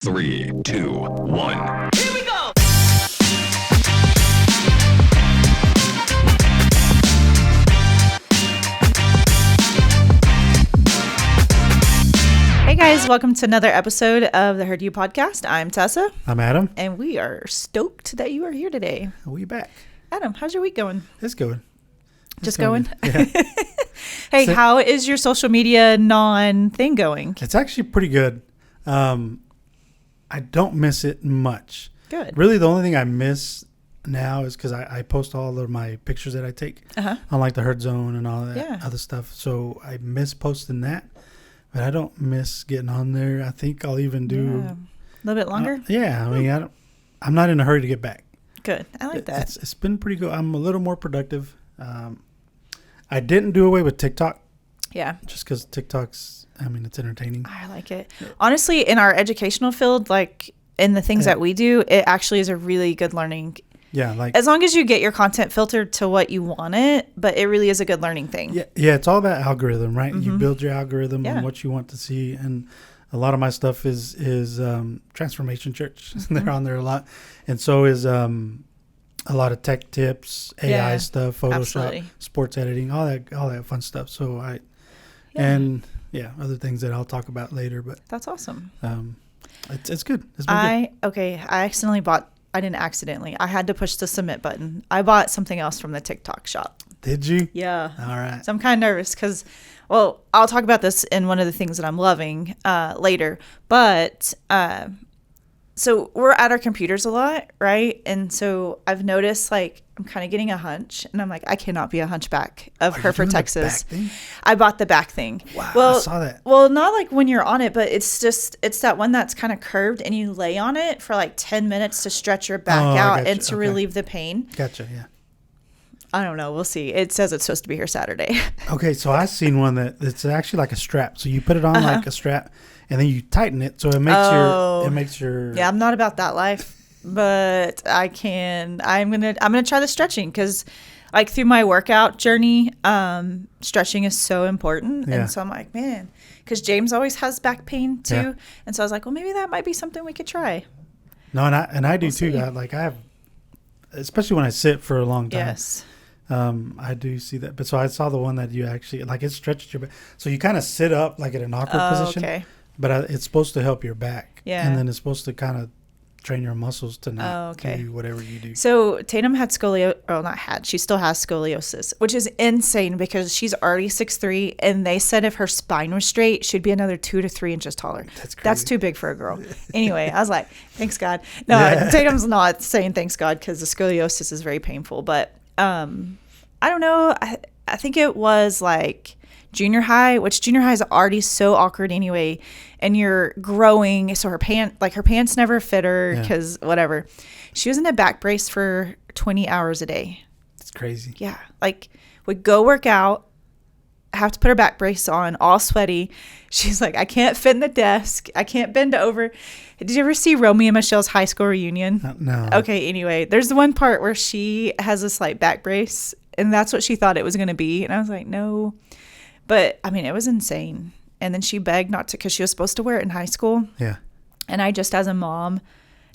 3, 2, 1. Here we go! Hey guys, welcome to another episode of the HerdU podcast. I'm Tessa. I'm Adam. And we are stoked that you are here today. We back. Adam, how's your week going? It's going. Just going? Yeah. Hey, how is your social media non-thing going? It's actually pretty good. I don't miss it much. Good. Really, the only thing I miss now is because I post all of my pictures that I take on like the Herd Zone and all that other stuff. So I miss posting that, but I don't miss getting on there. I think I'll even do a little bit longer. I mean, I'm not in a hurry to get back. Good. I like that. It's been pretty good. I'm a little more productive. I didn't do away with TikTok. Yeah. Just because TikTok's, I mean, it's entertaining. I like it. Honestly, in our educational field, like in the things that we do, it actually is a really good learning. Yeah. Like as long as you get your content filtered to what you want it, but it really is a good learning thing. Yeah. It's all about algorithm, right? You build your algorithm and what you want to see. And a lot of my stuff is Transformation Church. They're on there a lot. And so is a lot of tech tips, AI stuff, Photoshop, sports editing, all that fun stuff. So other things that I'll talk about later. But that's awesome. It's good. It's been good. I didn't accidentally. I had to push the submit button. I bought something else from the TikTok shop. Did you? Yeah. All right. So I'm kind of nervous because, well, I'll talk about this in one of the things that I'm loving later. But so we're at our computers a lot, right? And so I've noticed, like, I'm kind of getting a hunch, and I'm like, I cannot be a hunchback of Hereford, Texas. I bought the back thing. Wow, well, I saw that. Well, not like when you're on it, but it's that one that's kind of curved, and you lay on it for like 10 minutes to stretch your back out and to relieve the pain. Gotcha, yeah. I don't know. We'll see. It says it's supposed to be here Saturday. Okay, so I seen one it's actually like a strap. So you put it on like a strap, and then you tighten it, so it makes your. Yeah, I'm not about that life, but I can. I'm gonna try the stretching because, like, through my workout journey, stretching is so important, and so I'm like, man, because James always has back pain too, and so I was like, well, maybe that might be something we could try. No, and I do too. I have, especially when I sit for a long time. Yes. I do see that. But so I saw the one that you actually, like, it stretched your back. So you kind of sit up like in an awkward position. Okay. But it's supposed to help your back. Yeah. And then it's supposed to kind of train your muscles to not do whatever you do. So Tatum had she still has scoliosis, which is insane because she's already 6'3", and they said if her spine was straight, she'd be another 2 to 3 inches taller. That's crazy. That's too big for a girl. Anyway, I was like, thanks God. No, Tatum's not saying thanks God because the scoliosis is very painful, but I don't know. I think it was like junior high, which junior high is already so awkward anyway, and you're growing. So her pants never fit her because whatever. She was in a back brace for 20 hours a day. It's crazy. Yeah. Like, would go work out, have to put her back brace on, all sweaty. She's like, I can't fit in the desk. I can't bend over. Did you ever see Romeo and Michelle's high school reunion? No. Okay, anyway, there's the one part where she has a slight back brace, and that's what she thought it was going to be. And I was like, no. But, I mean, it was insane. And then she begged not to because she was supposed to wear it in high school. Yeah. And I just, as a mom,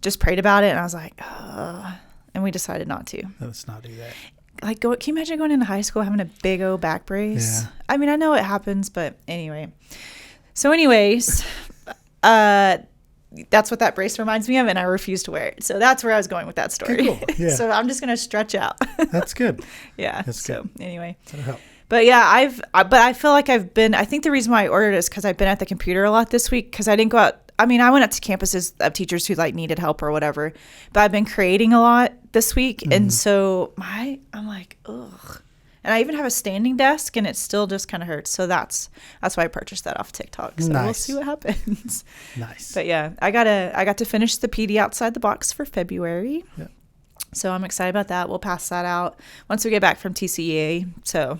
just prayed about it. And I was like, and we decided not to. Let's not do that. Like, can you imagine going into high school having a big old back brace? Yeah. I mean, I know it happens, but anyway. So anyways, that's what that brace reminds me of, and I refuse to wear it. So that's where I was going with that story. Okay, cool. Yeah. So I'm just going to stretch out. That's good. Yeah. That's good. So anyway. That'll help. But yeah, I feel like I think the reason why I ordered is because I've been at the computer a lot this week because I didn't go out. I mean, I went out to campuses of teachers who like needed help or whatever, but I've been creating a lot this week. And so I'm like, ugh. And I even have a standing desk and it still just kind of hurts. So that's why I purchased that off TikTok. So we'll see what happens. Nice. But yeah, I got to finish the PD outside the box for February. Yeah. So I'm excited about that. We'll pass that out once we get back from TCEA. So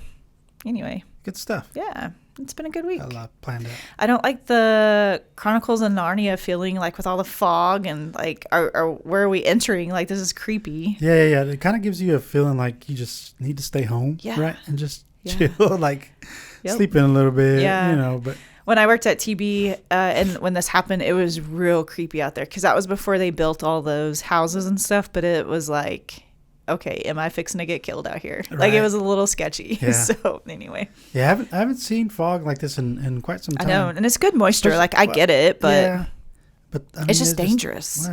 anyway. Good stuff. Yeah. It's been a good week. A lot planned out. I don't like the Chronicles of Narnia feeling like with all the fog and like, where are we entering? Like, this is creepy. Yeah. It kind of gives you a feeling like you just need to stay home, right? And just chill, like sleep in a little bit, you know. But when I worked at TB and when this happened, it was real creepy out there because that was before they built all those houses and stuff. But it was like, okay, am I fixing to get killed out here? Right. Like, it was a little sketchy. Yeah. So anyway. Yeah, I haven't seen fog like this in quite some time. I know, and it's good moisture. Like, I get it, but yeah. But I mean, it's just dangerous.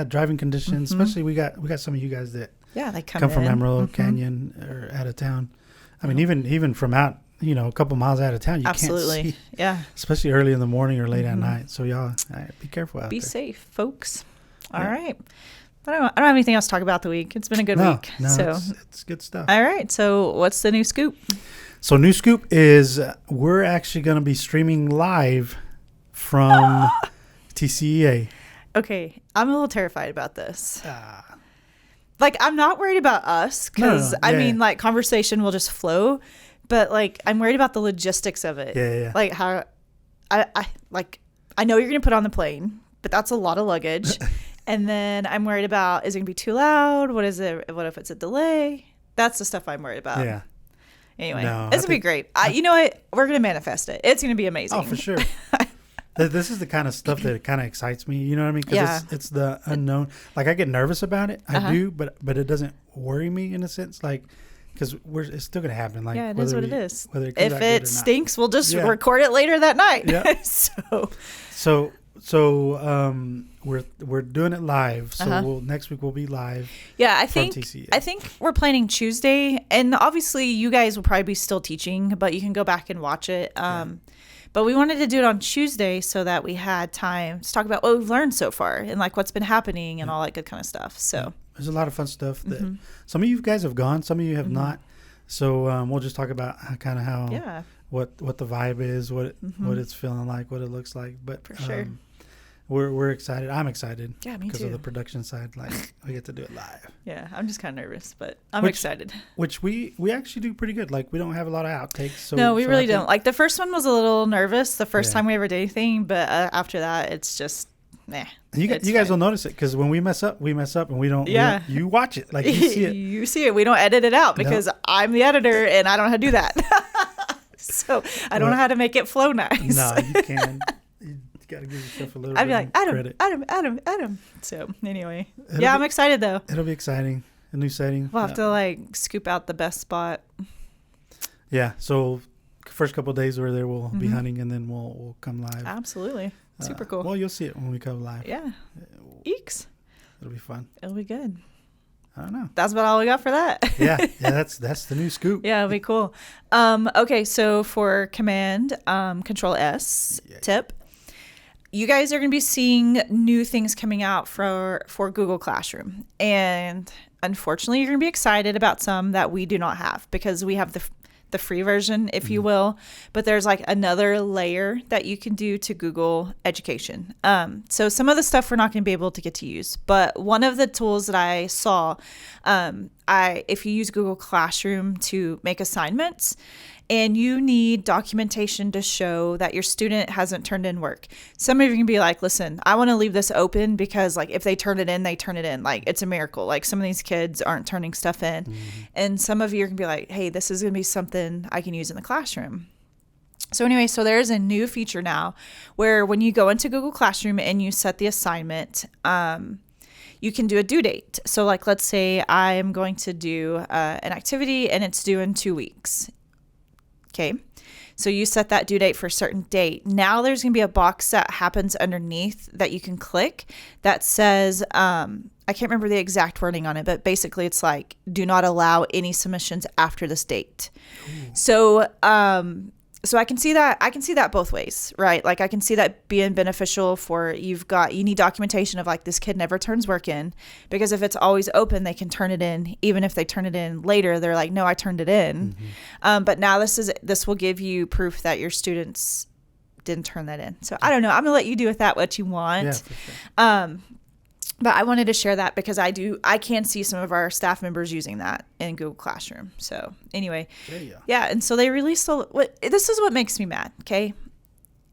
Driving conditions. Especially we got some of you guys that they come from Emerald Canyon or out of town. I mean, even from out, a couple miles out of town, you can't see. Yeah. Especially early in the morning or late at night. So y'all, be careful out there. Be safe, folks. All right. I don't have anything else to talk about the week. It's been a good week. No, so it's good stuff. All right. So what's the new scoop? So new scoop is we're actually going to be streaming live from TCEA. Okay. I'm a little terrified about this. Like, I'm not worried about us because, I mean, like, conversation will just flow. But, like, I'm worried about the logistics of it. Yeah. Like, how I know you're going to put on the plane, but that's a lot of luggage. And then I'm worried about, is it going to be too loud? What is it? What if it's a delay? That's the stuff I'm worried about. Yeah. Anyway, it's going to be great. You know what? We're going to manifest it. It's going to be amazing. Oh, for sure. This is the kind of stuff that kind of excites me. You know what I mean? Because it's the unknown. Like, I get nervous about it. I do, but it doesn't worry me in a sense. Like, because it's still going to happen. Like, it is what it is. Whether it comes if out it good or stinks, we'll just record it later that night. Yeah. So we're doing it live. So next week we'll be live. Yeah, I think we're planning Tuesday, and obviously you guys will probably be still teaching, but you can go back and watch it. But we wanted to do it on Tuesday so that we had time to talk about what we've learned so far and like what's been happening and all that good kind of stuff. So there's a lot of fun stuff that some of you guys have gone, some of you have not. So we'll just talk about how what the vibe is, what it's feeling like, what it looks like. But for sure. We're excited. I'm excited. Yeah, me because too. of the production side. Like, we get to do it live. Yeah, I'm just kind of nervous, but I'm excited. Which we actually do pretty good. Like, we don't have a lot of outtakes. So no, we really don't. Like, the first one was a little nervous the first time we ever did anything, but after that, it's just, You guys will notice it because when we mess up, and we don't. Yeah. You watch it. Like, you see it. You see it. We don't edit it out because I'm the editor and I don't know how to do that. So I don't know how to make it flow nice. No, you can. You got to give yourself a little I'd be bit like, of credit. Adam. So anyway, I'm excited though. It'll be exciting. A new setting. We'll have to like scoop out the best spot. Yeah. So first couple of days we're there, we'll be hunting, and then we'll come live. Absolutely. Super cool. Well, you'll see it when we come live. Yeah. Eeks. It'll be fun. It'll be good. I don't know. That's about all we got for that. Yeah. That's the new scoop. Yeah, it'll be cool. Okay, so for Command Control S tip, you guys are going to be seeing new things coming out for Google Classroom, and unfortunately, you're going to be excited about some that we do not have because we have the free version, if you will, but there's like another layer that you can do to Google Education. So some of the stuff we're not going to be able to get to use, but one of the tools that I saw, if you use Google Classroom to make assignments and you need documentation to show that your student hasn't turned in work. Some of you can be like, listen, I want to leave this open because like if they turn it in, they turn it in. Like, it's a miracle. Like, some of these kids aren't turning stuff in. And some of you can be like, hey, this is going to be something I can use in the classroom. So anyway, so there's a new feature now where when you go into Google Classroom and you set the assignment, you can do a due date. So like, let's say I am going to do an activity and it's due in 2 weeks. Okay, so you set that due date for a certain date. Now there's going to be a box that happens underneath that you can click that says, I can't remember the exact wording on it, but basically it's like, do not allow any submissions after this date. Ooh. So I can see that both ways, right? Like, I can see that being beneficial for you need documentation of like, this kid never turns work in, because if it's always open, they can turn it in. Even if they turn it in later, they're like, no, I turned it in. But now this will give you proof that your students didn't turn that in. So I don't know. I'm gonna let you do with that what you want. Yeah, for sure. But I wanted to share that because I can see some of our staff members using that in Google Classroom. So anyway, yeah. And so they released this is what makes me mad. Okay.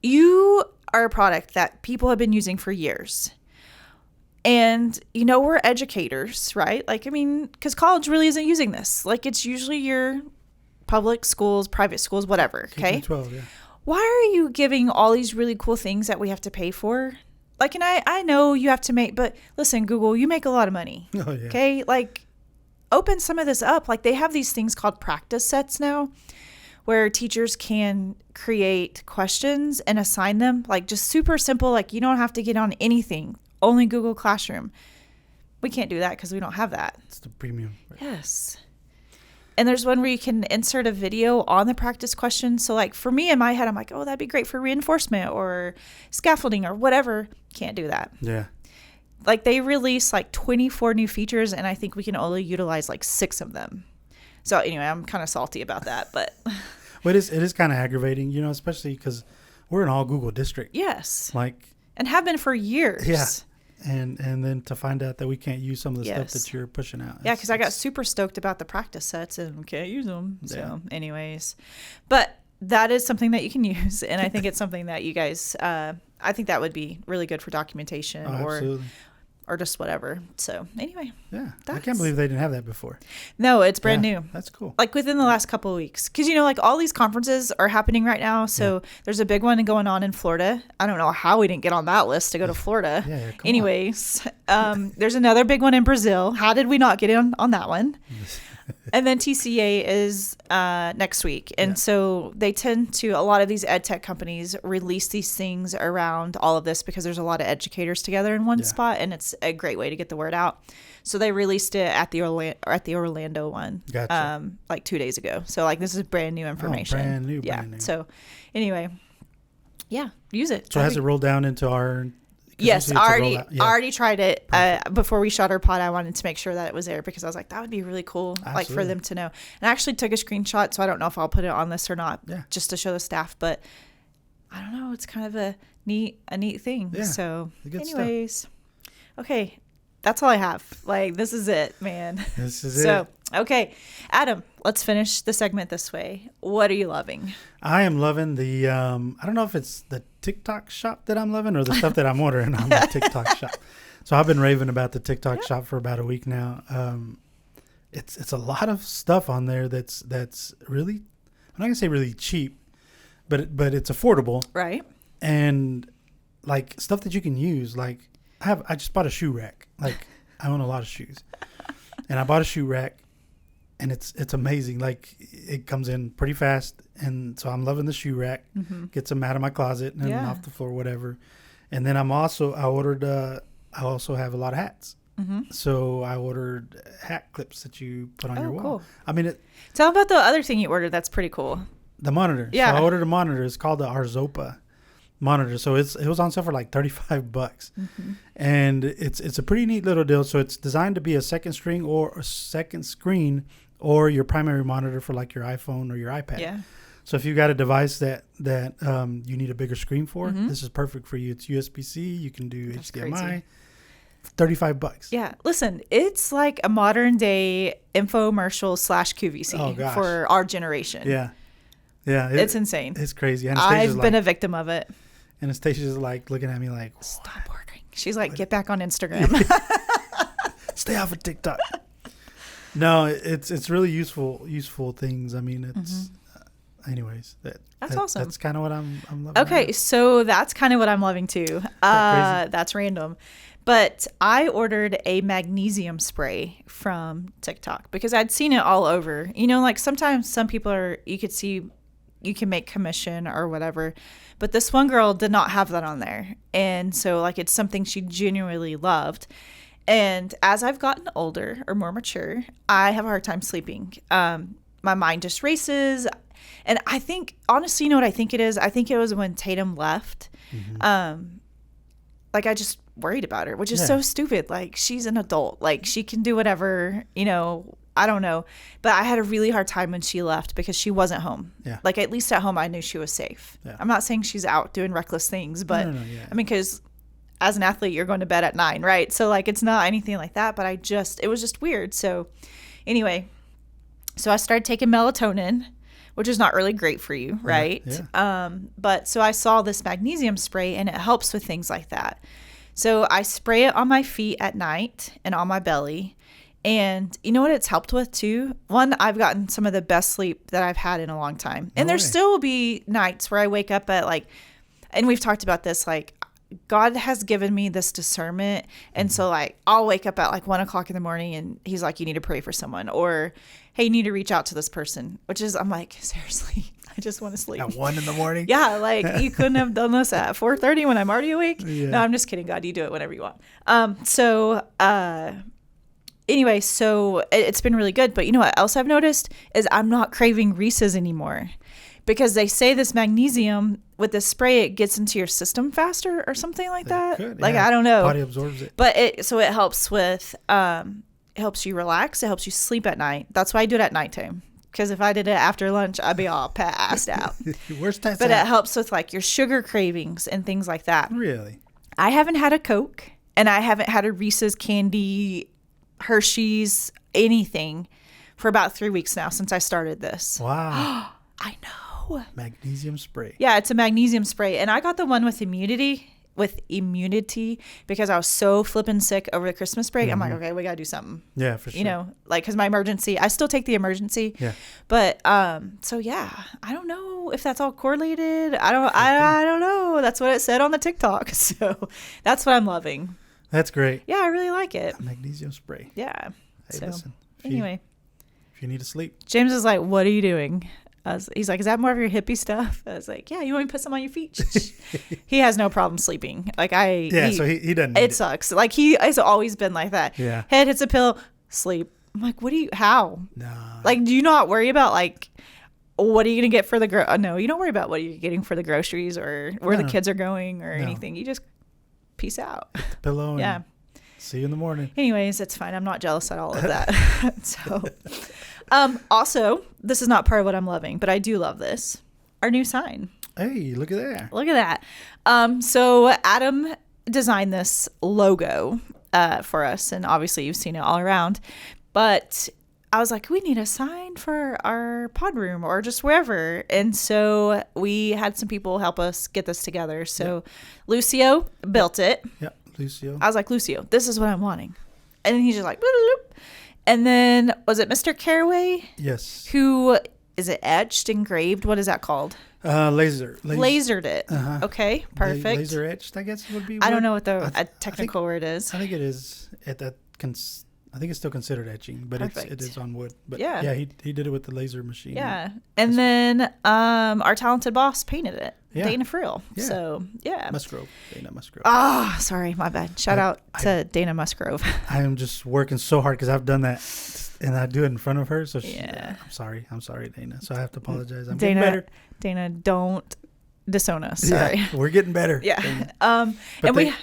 You are a product that people have been using for years. And, we're educators, right? Like, I mean, because college really isn't using this. Like, it's usually your public schools, private schools, whatever. Okay. K-12, yeah. why are you giving all these really cool things that we have to pay for? Like, and I know you have to make, but listen, Google, you make a lot of money. Oh, yeah. Okay. Like, open some of this up. Like, they have these things called practice sets now where teachers can create questions and assign them, like, just super simple. Like, you don't have to get on anything, only Google Classroom. We can't do that because we don't have that. It's the premium. Right? Yes. And there's one where you can insert a video on the practice question. So, like, for me in my head, I'm like, oh, that'd be great for reinforcement or scaffolding or whatever. Can't do that. Yeah. Like, they released like 24 new features, and I think we can only utilize like 6 of them. So anyway, I'm kind of salty about that, but But it is kind of aggravating, you know, especially because we're an all Google district. yes, Like, and have been for years. yeah. And then to find out that we can't use some of the stuff Yes. that you're pushing out. Yeah, because I got super stoked about the practice sets and we can't use them. So anyways, but that is something that you can use. And I think it's something that you guys, I think that would be really good for documentation Absolutely. or just whatever. So anyway. Yeah. I can't believe they didn't have that before. No, it's brand new. That's cool. Like within the last couple of weeks. Because, you know, like all these conferences are happening right now. So there's a big one going on in Florida. I don't know how we didn't get on that list to go to Florida. Yeah, come Anyways, there's another big one in Brazil. How did we not get in on that one? And then TCEA is next week. And so they tend to, a lot of these ed tech companies release these things around all of this because there's a lot of educators together in one spot. And it's a great way to get the word out. So they released it at the Orlando one, Gotcha. like 2 days ago. So like this is brand new information. brand new, yeah. brand new. So anyway, yeah, use it. So has it rolled down into our... Yes, I already tried it before we shot our pod. I wanted to make sure that it was there because I was like, that would be really cool, like for them to know. And I actually took a screenshot, so I don't know if I'll put it on this or not, just to show the staff. But I don't know, it's kind of a neat thing. Yeah, so, anyways, stuff. Okay, that's all I have. Like, this is it, man. This is it. So, okay, Adam, let's finish the segment this way. What are you loving? I am loving the, I don't know if it's the TikTok shop that I'm loving or the stuff that I'm ordering on the TikTok shop. So I've been raving about the TikTok shop for about a week now. It's a lot of stuff on there that's really, I'm not gonna say really cheap, but it's affordable. Right. And like stuff that you can use. Like I just bought a shoe rack. Like I own a lot of shoes, and I bought a shoe rack. And it's amazing. Like it comes in pretty fast, and so I'm loving the shoe rack. Mm-hmm. Gets them out of my closet and off the floor, whatever. And then I also have a lot of hats. Mm-hmm. So I ordered hat clips that you put on your wall. Cool. I mean, tell about the other thing you ordered. That's pretty cool. The monitor. Yeah. So I ordered a monitor. It's called the Arzopa monitor. So it was on sale for like $35, mm-hmm. and it's a pretty neat little deal. So it's designed to be a second screen or your primary monitor for like your iPhone or your iPad. Yeah. So if you've got a device that you need a bigger screen for, mm-hmm. this is perfect for you. It's USB-C. You can do HDMI. Crazy. $35. Yeah. Listen, it's like a modern day infomercial / QVC for our generation. Yeah. Yeah. It's insane. It's crazy. I've been a victim of it. Anastasia's like looking at me like, stop ordering. She's like, get back on Instagram. Stay off of TikTok. No, it's really useful things. I mean, it's anyways. That's awesome. That's kind of what I'm loving. Okay, right so that's kind of what I'm loving too. That's random. But I ordered a magnesium spray from TikTok because I'd seen it all over. You know, like sometimes some people you could see you can make commission or whatever. But this one girl did not have that on there. And so like it's something she genuinely loved. And as I've gotten older or more mature, I have a hard time sleeping. My mind just races. And I think, honestly, you know what I think it is? I think it was when Tatum left. Mm-hmm. Like, I just worried about her, which is so stupid. Like, she's an adult. Like, she can do whatever, you know, I don't know. But I had a really hard time when she left because she wasn't home. Yeah. Like, at least at home, I knew she was safe. Yeah. I'm not saying she's out doing reckless things, but, I mean, because as an athlete, you're going to bed at 9, right? So, like, it's not anything like that, but it was just weird. So, anyway, so I started taking melatonin, which is not really great for you, right? Yeah. But so I saw this magnesium spray, and it helps with things like that. So I spray it on my feet at night and on my belly, And you know what it's helped with too? One, I've gotten some of the best sleep that I've had in a long time. And there still will be nights where I wake up at like, and we've talked about this, like God has given me this discernment. And so like, I'll wake up at like 1 o'clock in the morning and he's like, you need to pray for someone, or, hey, you need to reach out to this person, which is, I'm like, seriously, I just want to sleep. At 1 in the morning? Yeah. Like you couldn't have done this at 4:30 when I'm already awake. Yeah. No, I'm just kidding. God, you do it whenever you want. Anyway, so it's been really good. But you know what else I've noticed is I'm not craving Reese's anymore, because they say this magnesium with this spray, it gets into your system faster or something like that. Like, I don't know. Body absorbs it. But it helps with, it helps you relax. It helps you sleep at night. That's why I do it at nighttime. Because if I did it after lunch, I'd be all passed out. Worst time. But it helps with like your sugar cravings and things like that. Really? I haven't had a Coke, and I haven't had a Reese's candy, Hershey's, anything for about 3 weeks now since I started this. Wow. I know. Magnesium spray. Yeah, it's a magnesium spray. And I got the one with immunity because I was so flipping sick over the Christmas break. I'm like, okay, we got to do something. Yeah, for sure. You know, like, because my emergency, I still take the emergency. Yeah. But, so yeah, I don't know if that's all correlated. I don't know. That's what it said on the TikTok. So that's what I'm loving. That's great. Yeah, I really like it. Magnesium spray. Yeah. Hey, so, listen. Anyway. If you need to sleep. James is like, what are you doing? He's like, is that more of your hippie stuff? I was like, yeah, you want me to put some on your feet? He has no problem sleeping. Like so he doesn't. It sucks. Like he has always been like that. Yeah. Head hits a pillow, sleep. I'm like, how? Nah. Like, do you not worry about like, what are you going to get for the no, you don't worry about what you're getting for the groceries or where the kids are going or anything. You just peace out. Hit the pillow and see you in the morning. Anyways, it's fine. I'm not jealous at all of that. So, also, this is not part of what I'm loving, but I do love this. Our new sign. Hey, look at that. Look at that. So Adam designed this logo for us, and obviously you've seen it all around. But I was like, we need a sign for our pod room or just wherever. And so we had some people help us get this together. So Lucio built it. Yeah, Lucio. I was like, Lucio, this is what I'm wanting. And then he's just like, bloop, bloop. And then was it Mr. Caraway? Yes. Who is it etched, engraved? What is that called? Lasered it. Okay, perfect. Laser etched, I guess would be. I don't know what the technical word is. I think it is at that. I think it's still considered etching, but it is on wood. But yeah, he did it with the laser machine. Yeah, and then our talented boss painted it. Yeah. Dana Frill. Yeah. So Dana Musgrove. Ah, sorry, my bad. Shout out to Dana Musgrove. I am just working so hard because I've done that, and I do it in front of her. So I'm sorry, Dana. So I have to apologize. Getting better. Dana, don't disown us. Sorry. Yeah, we're getting better. Yeah. And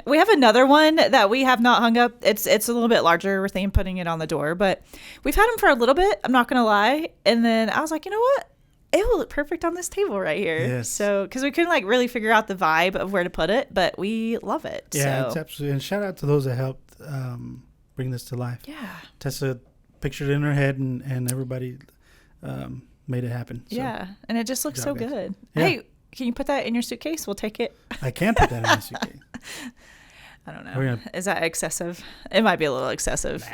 we have another one that we have not hung up. It's a little bit larger. We're thinking putting it on the door, but we've had them for a little bit. I'm not gonna lie. And then I was like, you know what? It will look perfect on this table right here. Yes. So, because we couldn't like really figure out the vibe of where to put it, but we love it. Yeah, so. It's absolutely. And shout out to those that helped bring this to life. Yeah. Tessa pictured it in her head, and everybody made it happen. So. Yeah, and it just looks so good. Yeah. Hey, can you put that in your suitcase? We'll take it. I can put that in my suitcase. I don't know. Is that excessive? It might be a little excessive. Nah.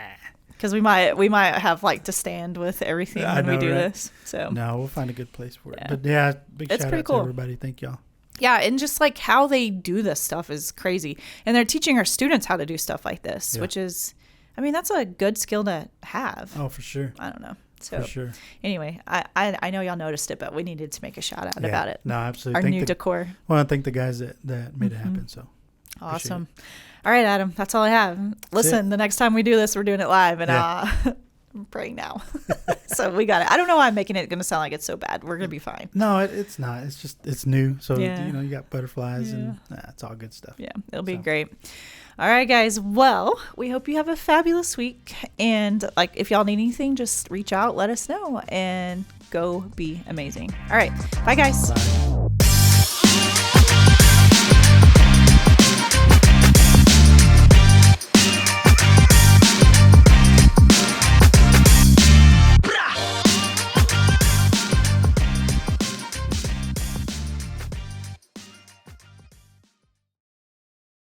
Because we might have like to stand with everything when we do this. So no, we'll find a good place for it. But yeah, big shout out to everybody. Thank y'all. Yeah, and just like how they do this stuff is crazy. And they're teaching our students how to do stuff like this, which is, I mean, that's a good skill to have. Oh, for sure. I don't know. So for sure. Anyway, I know y'all noticed it, but we needed to make a shout out about it. No, absolutely. Our new decor. Well, I thank the guys that made it happen. So awesome. All right, Adam, that's all I have. Listen, the next time we do this, we're doing it live, and I'm praying now. So we got it. I don't know why I'm making it going to sound like it's so bad. We're going to be fine. No, it's not. It's just, it's new. So, you got butterflies and it's all good stuff. Yeah, it'll be great. All right, guys. Well, we hope you have a fabulous week. And like, if y'all need anything, just reach out, let us know, and go be amazing. All right. Bye, guys. Bye.